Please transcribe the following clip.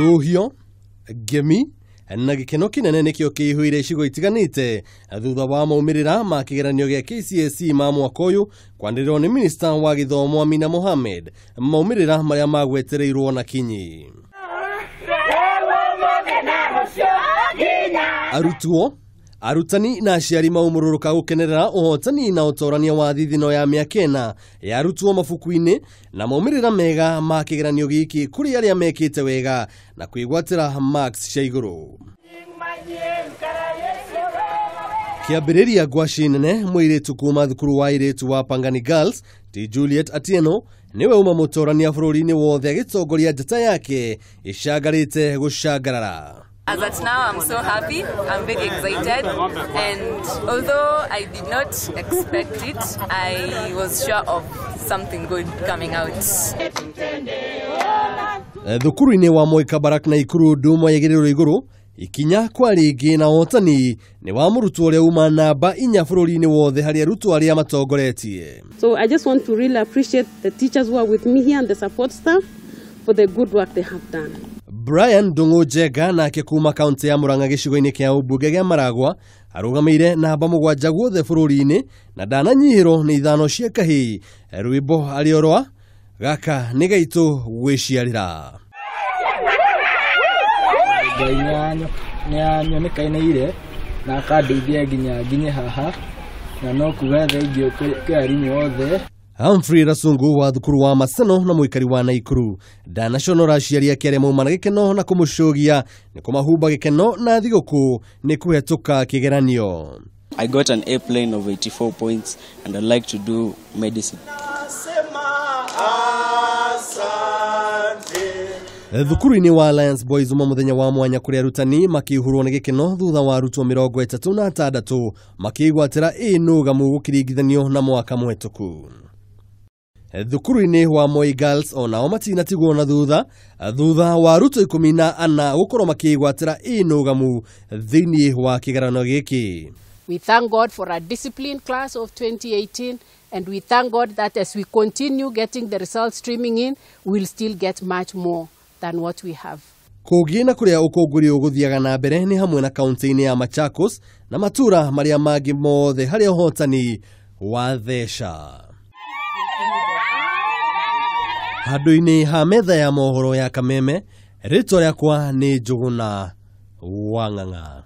nduhio, ngemi, na gikeno kinene nikio kiihuire icigo itiganite thutha wa maumirira ma kigeranio gia KCSE ma mwaka uyu kwandirirwo ni Minister wa Githomo Amina Mohamed, maumirira maria magwetereirwo na kinyi. Arutwo, arutani na aciari moumururuka gukenerera uhotani na utorania wa thithino ya miaka ya arutwo mabuku-ini na moumirira mega ma kigeranio giki kuri aria mekite wega na kwigwatira marks cia iguru. Kiambiriria gwaci nene muiritu kuma thukuru wa iritu wa Pangani Girls ti Juliet Atieno niwe uma mutorania bururi-ini wothe agitongoria njata yake icangarite gucangarara. As at now, I'm so happy, I'm very excited, and although I did not expect it, I was sure of something good coming out. Thukuru-ini wa Mweka Barak na ikuru ndumwa yagiriro iguru, ikinya kwa rigi na uhotani ni wa murutwo uria uma namba 4 bururi-ini wothe hari arutwo aria matongoretie. So I just want to really appreciate the teachers who are with me here and the support staff for the good work they have done. Brian Dungu nake kuma kaunti ya Murang'a gicigo-ini kia ubunge gia Maragwa arugamire namba 7 guothe bururi-ini na ndananyihirwo ni ithano cia kahi. Rwimbo ariorwa gaka ni gaitu gwiciarira nyanyo ni kainaire na akandeithia nginya haha na no kuga thengio kwi arimũ othe. Humphrey Rasungu wa thukuru wa Maseno na muikari wa Naikuru ndanaconora aciaria kiaria mauma na gikeno na kumucogia ni kumahumba gikeno na thiguku ni kuhetuka kigeranio. I got an A plane of 84 points and I'd like to do medicine. Thukuru-ini wa Alliance Boys uma muthenya wa mwanya kuri Arutani makihurwo ni gikeno thutha wa arutwo 36 makigwatira inugamu gukiringithanio na mwaka muhetuku. Thukuru-ini wa Moi Girls onao matinatigwo na thutha wa arutwo 14 gukorwo makigwatira inugamu thiini wa kigeranio giki. We thank God for a disciplined class of 2018, and we thank God that as we continue getting the results streaming in, we'll still get much more than what we have. Kugi na kuria ukunguri uguthiaga na mbere ni hamwe na kaunti-ini ya Machakos na matura maria mangi mothe haria uhotani wa thesha. Handu-ini ha metha ya mohoro ya Kameme, ritwa riakwa ni Njuguna Wang'ang'a.